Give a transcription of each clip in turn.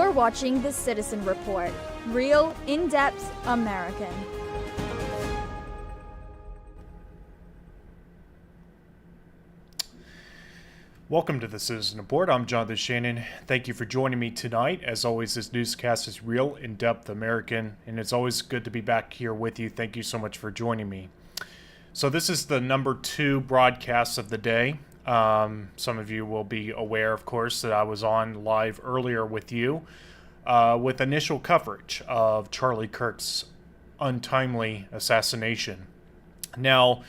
You're watching The Citizen Report, real, in-depth American. Welcome to the Citizen Report. I'm Jonathan Shannon. Thank you for joining me tonight. As always, this newscast is real, in-depth American, and it's always good to be back here with you. Thank you so much for joining me. So this is the number 2 broadcast of the day. Some of you will be aware, of course, that I was on live earlier with you with initial coverage of Charlie Kirk's untimely assassination. Now,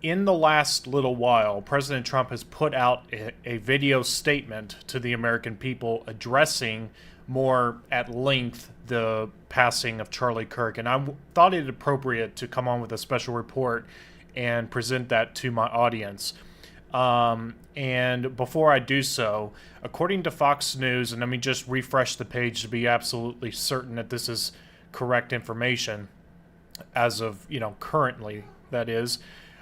in the last little while, President Trump has put out a video statement to the American people addressing more at length the passing of Charlie Kirk. And I thought it appropriate to come on with a special report and present that to my audience. And before I do so, according to Fox News, and let me just refresh the page to be absolutely certain that this is correct information as of, currently, that is.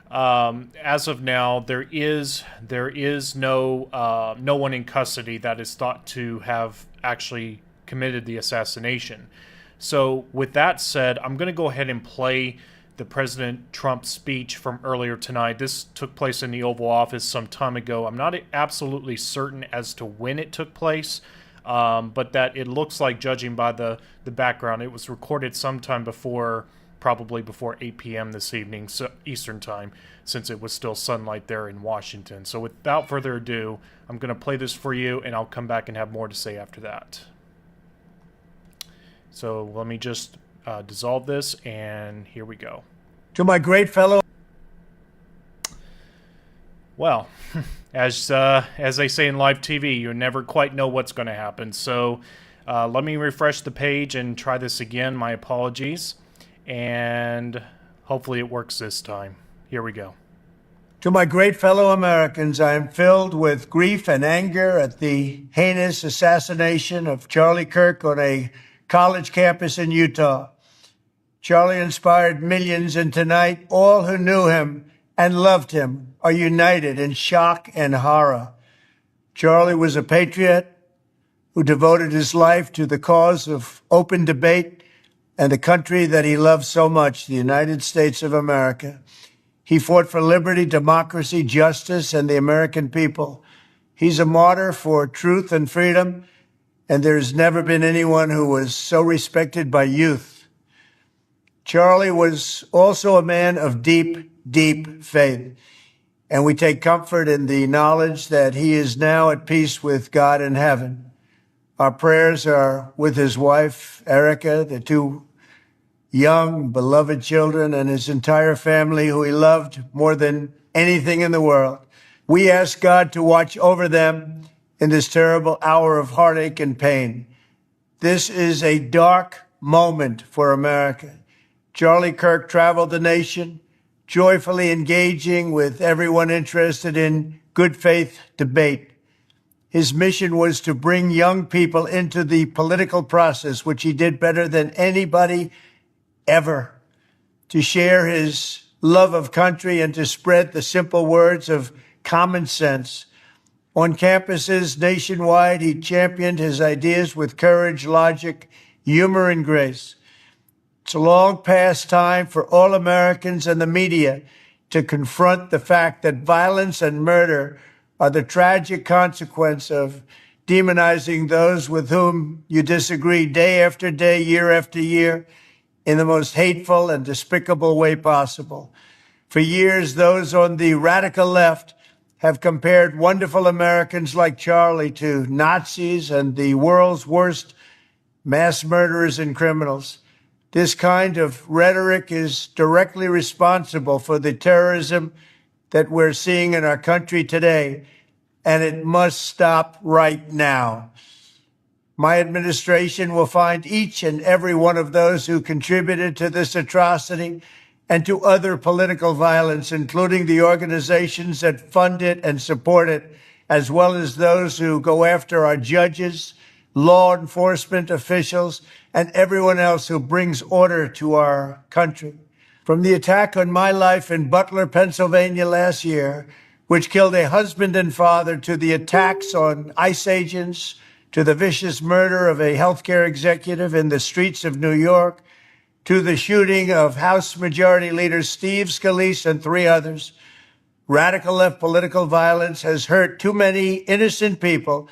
As of now, there is no one in custody that is thought to have actually committed the assassination. So with that said, I'm going to go ahead and play the President Trump speech from earlier tonight. This took place in the Oval Office some time ago. I'm not absolutely certain as to when it took place, but that it looks like, judging by the background, it was recorded sometime probably before 8 p.m. this evening, so Eastern time, since it was still sunlight there in Washington. So without further ado, I'm going to play this for you, and I'll come back and have more to say after that. So let me just dissolve this, and here we go. To my great fellow. Well, as they say in live TV, you never quite know what's going to happen. So let me refresh the page and try this again. My apologies. And hopefully it works this time. Here we go. To my great fellow Americans, I am filled with grief and anger at the heinous assassination of Charlie Kirk on a college campus in Utah. Charlie inspired millions, and tonight all who knew him and loved him are united in shock and horror. Charlie was a patriot who devoted his life to the cause of open debate and the country that he loved so much, the United States of America. He fought for liberty, democracy, justice, and the American people. He's a martyr for truth and freedom, and there's never been anyone who was so respected by youth. Charlie was also a man of deep, deep faith, and we take comfort in the knowledge that he is now at peace with God in heaven. Our prayers are with his wife, Erica, the 2 young, beloved children, and his entire family, who he loved more than anything in the world. We ask God to watch over them in this terrible hour of heartache and pain. This is a dark moment for America. Charlie Kirk traveled the nation, joyfully engaging with everyone interested in good faith debate. His mission was to bring young people into the political process, which he did better than anybody ever, to share his love of country and to spread the simple words of common sense. On campuses nationwide, he championed his ideas with courage, logic, humor, and grace. It's a long past time for all Americans and the media to confront the fact that violence and murder are the tragic consequence of demonizing those with whom you disagree day after day, year after year, in the most hateful and despicable way possible. For years, those on the radical left have compared wonderful Americans like Charlie to Nazis and the world's worst mass murderers and criminals. This kind of rhetoric is directly responsible for the terrorism that we're seeing in our country today, and it must stop right now. My administration will find each and every one of those who contributed to this atrocity and to other political violence, including the organizations that fund it and support it, as well as those who go after our judges, law enforcement officials, and everyone else who brings order to our country. From the attack on my life in Butler, Pennsylvania last year, which killed a husband and father, to the attacks on ICE agents, to the vicious murder of a healthcare executive in the streets of New York, to the shooting of House Majority Leader Steve Scalise and 3 others. Radical left political violence has hurt too many innocent people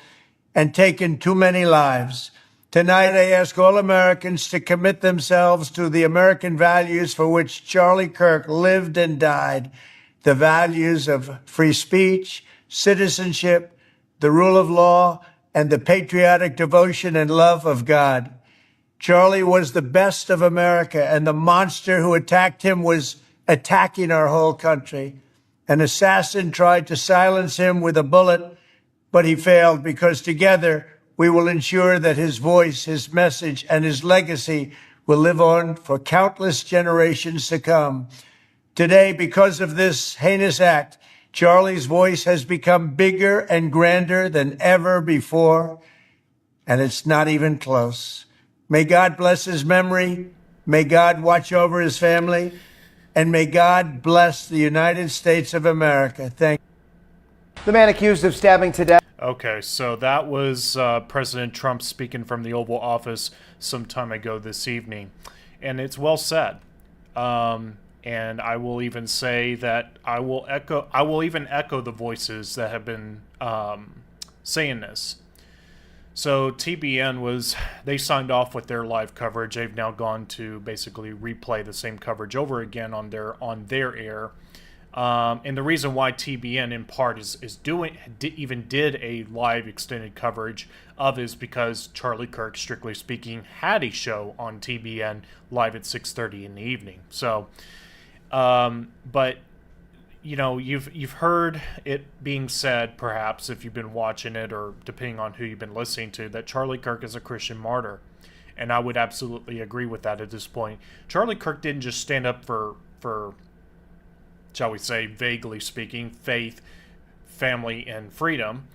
and taken too many lives. Tonight, I ask all Americans to commit themselves to the American values for which Charlie Kirk lived and died, the values of free speech, citizenship, the rule of law, and the patriotic devotion and love of God. Charlie was the best of America, and the monster who attacked him was attacking our whole country. An assassin tried to silence him with a bullet, but he failed because together we will ensure that his voice, his message, and his legacy will live on for countless generations to come. Today, because of this heinous act, Charlie's voice has become bigger and grander than ever before, and it's not even close. May God bless his memory. May God watch over his family. And may God bless the United States of America. Thank you. The man accused of stabbing to death. Okay, so that was President Trump speaking from the Oval Office some time ago this evening. And it's well said. And I will even say that I will even echo the voices that have been saying this. So TBN they signed off with their live coverage. They've now gone to basically replay the same coverage over again on their air. And the reason why TBN in part even did a live extended coverage of is because Charlie Kirk, strictly speaking, had a show on TBN live at 6:30 in the evening. So, but you've heard it being said, perhaps if you've been watching it or depending on who you've been listening to, that Charlie Kirk is a Christian martyr, and I would absolutely agree with that at this point. Charlie Kirk didn't just stand up for shall we say, vaguely speaking, faith, family, and freedom.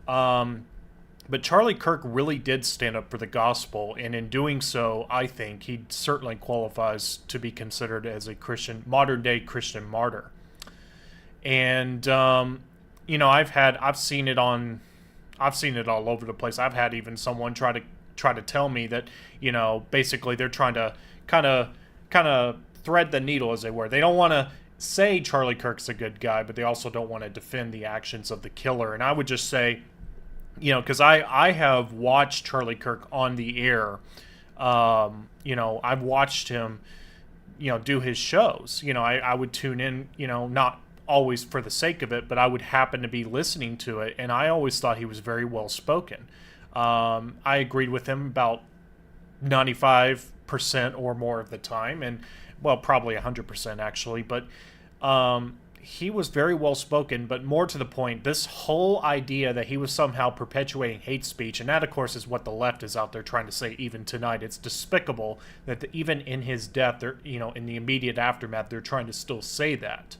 But Charlie Kirk really did stand up for the gospel, and in doing so, I think he certainly qualifies to be considered as a modern-day Christian martyr. And I've seen it all over the place. I've had even someone try to tell me that, basically they're trying to kind of thread the needle, as they were. They don't want to say Charlie Kirk's a good guy, but they also don't want to defend the actions of the killer. And I would just say, because I have watched Charlie Kirk on the air. I've watched him, do his shows. I would tune in, not always for the sake of it, but I would happen to be listening to it, and I always thought he was very well spoken. I agreed with him about 95% or more of the time, and well, probably 100% actually, but he was very well spoken. But more to the point, this whole idea that he was somehow perpetuating hate speech, and that of course is what the left is out there trying to say even tonight. It's despicable that even in his death, in the immediate aftermath, they're trying to still say that.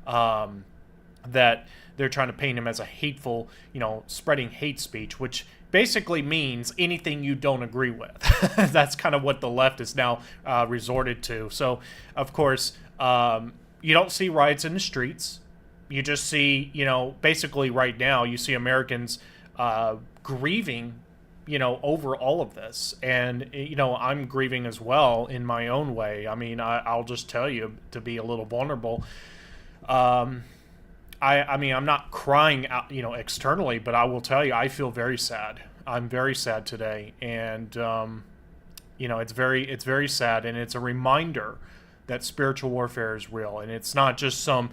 That they're trying to paint him as a hateful, spreading hate speech, which basically means anything you don't agree with. That's kind of what the left is now resorted to. So, of course, you don't see riots in the streets. You just see, basically right now, you see Americans grieving, over all of this. And, I'm grieving as well in my own way. I mean, I'll just tell you, to be a little vulnerable, I'm not crying out, externally, but I will tell you, I feel very sad. I'm very sad today, and it's very sad, and it's a reminder that spiritual warfare is real, and it's not just some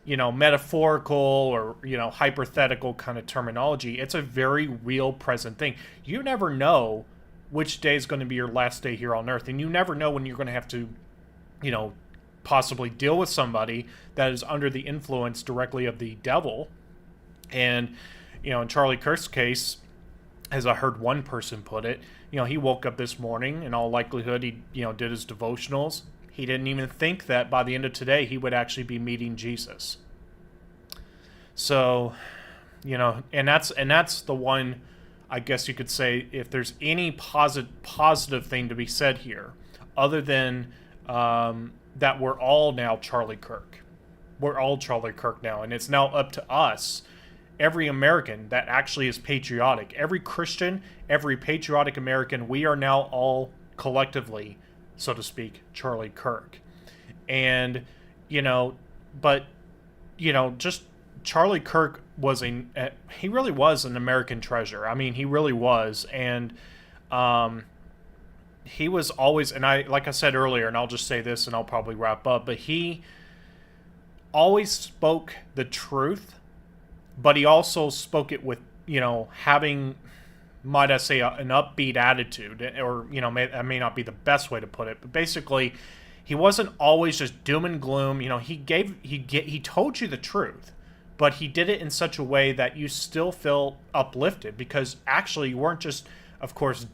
metaphorical or hypothetical kind of terminology. It's a very real, present thing. You never know which day is going to be your last day here on earth, and you never know when you're going to have to, possibly deal with somebody that is under the influence directly of the devil. And, in Charlie Kirk's case, as I heard one person put it, he woke up this morning, in all likelihood, he, did his devotionals. He didn't even think that by the end of today, he would actually be meeting Jesus. So, and that's the one, I guess you could say, if there's any positive thing to be said here, other than, that we're all now Charlie Kirk. We're all Charlie Kirk now, and it's now up to us every American that actually is patriotic. Every Christian, every patriotic American, we are now all collectively, so to speak, Charlie Kirk. And, but, just Charlie Kirk was he really was an American treasure. I mean, he really was. And he was always, and like I said earlier, and I'll just say this and I'll probably wrap up, but he always spoke the truth, but he also spoke it with, having, might I say, an upbeat attitude, or, that may not be the best way to put it, but basically, he wasn't always just doom and gloom. He told you the truth, but he did it in such a way that you still feel uplifted, because actually you weren't just, of course,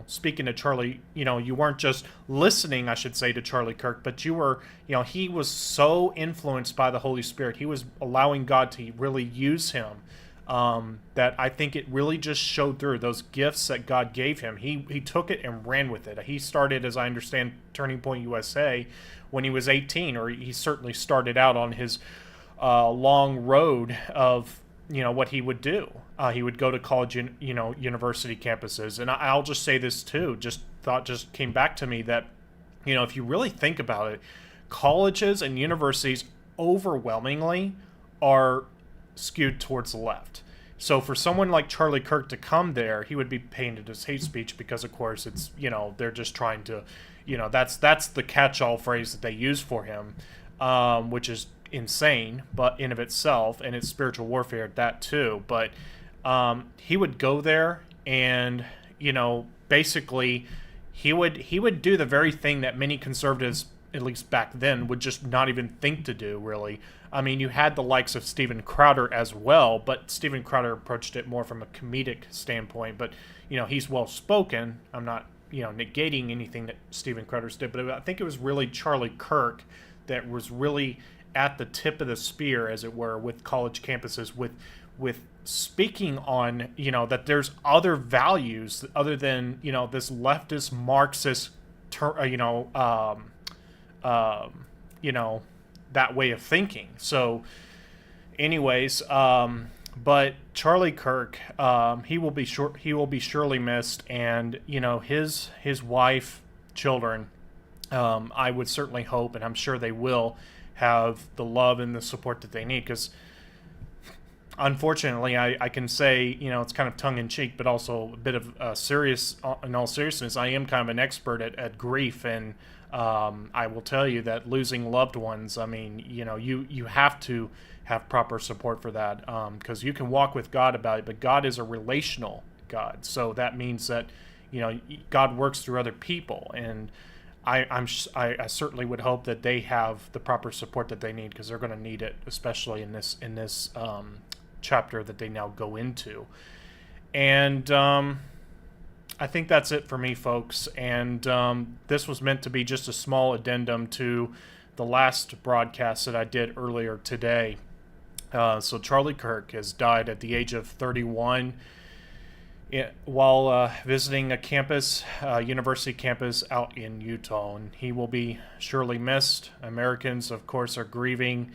speaking to Charlie, you weren't just listening, I should say, to Charlie Kirk, but you were, he was so influenced by the Holy Spirit. He was allowing God to really use him, that I think it really just showed through those gifts that God gave him. He took it and ran with it. He started, as I understand, Turning Point USA when he was 18, or he certainly started out on his long road of, what he would do. He would go to college, university campuses. And I'll just say this too, just came back to me that, if you really think about it, colleges and universities overwhelmingly are skewed towards the left. So for someone like Charlie Kirk to come there, he would be painted as hate speech because, of course, it's, they're just trying to, that's the catch-all phrase that they use for him, which is insane, but in of itself, and it's spiritual warfare at that too. But he would go there, and basically he would do the very thing that many conservatives, at least back then, would just not even think to do, really. I mean, you had the likes of Steven Crowder as well, but Steven Crowder approached it more from a comedic standpoint. But he's well spoken. I'm not negating anything that Steven Crowder's did, but I think it was really Charlie Kirk that was really at the tip of the spear, as it were, with college campuses, with speaking on, that there's other values other than, this leftist Marxist, that way of thinking. So anyways, but Charlie Kirk, he will be surely missed, and, his wife, children, I would certainly hope, and I'm sure they will, have the love and the support that they need, because unfortunately I can say, it's kind of tongue-in-cheek, but also a bit of serious, in all seriousness, I am kind of an expert at grief, and I will tell you that losing loved ones, I mean, you have to have proper support for that, because you can walk with God about it, but God is a relational God, so that means that, God works through other people, and I certainly would hope that they have the proper support that they need, because they're going to need it, especially in this chapter that they now go into. And I think that's it for me, folks. And this was meant to be just a small addendum to the last broadcast that I did earlier today. So Charlie Kirk has died at the age of 31. While visiting a campus, university campus out in Utah, and he will be surely missed. Americans, of course, are grieving,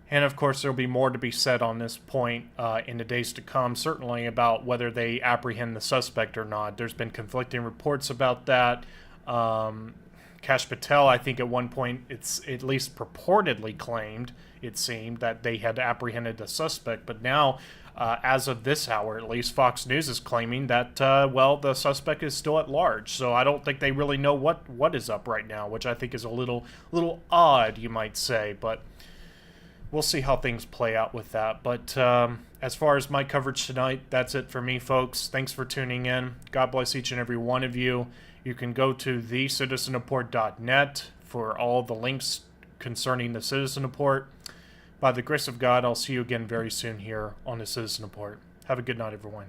and of course there will be more to be said on this point in the days to come, certainly about whether they apprehend the suspect or not. There's been conflicting reports about that. Kash Patel, I think at one point, it's at least purportedly claimed, it seemed, that they had apprehended the suspect, but now, as of this hour, at least, Fox News is claiming that, the suspect is still at large. So I don't think they really know what is up right now, which I think is a little odd, you might say. But we'll see how things play out with that. But as far as my coverage tonight, that's it for me, folks. Thanks for tuning in. God bless each and every one of you. You can go to thecitizenreport.net for all the links concerning the Citizen Report. By the grace of God, I'll see you again very soon here on the Citizen Report. Have a good night, everyone.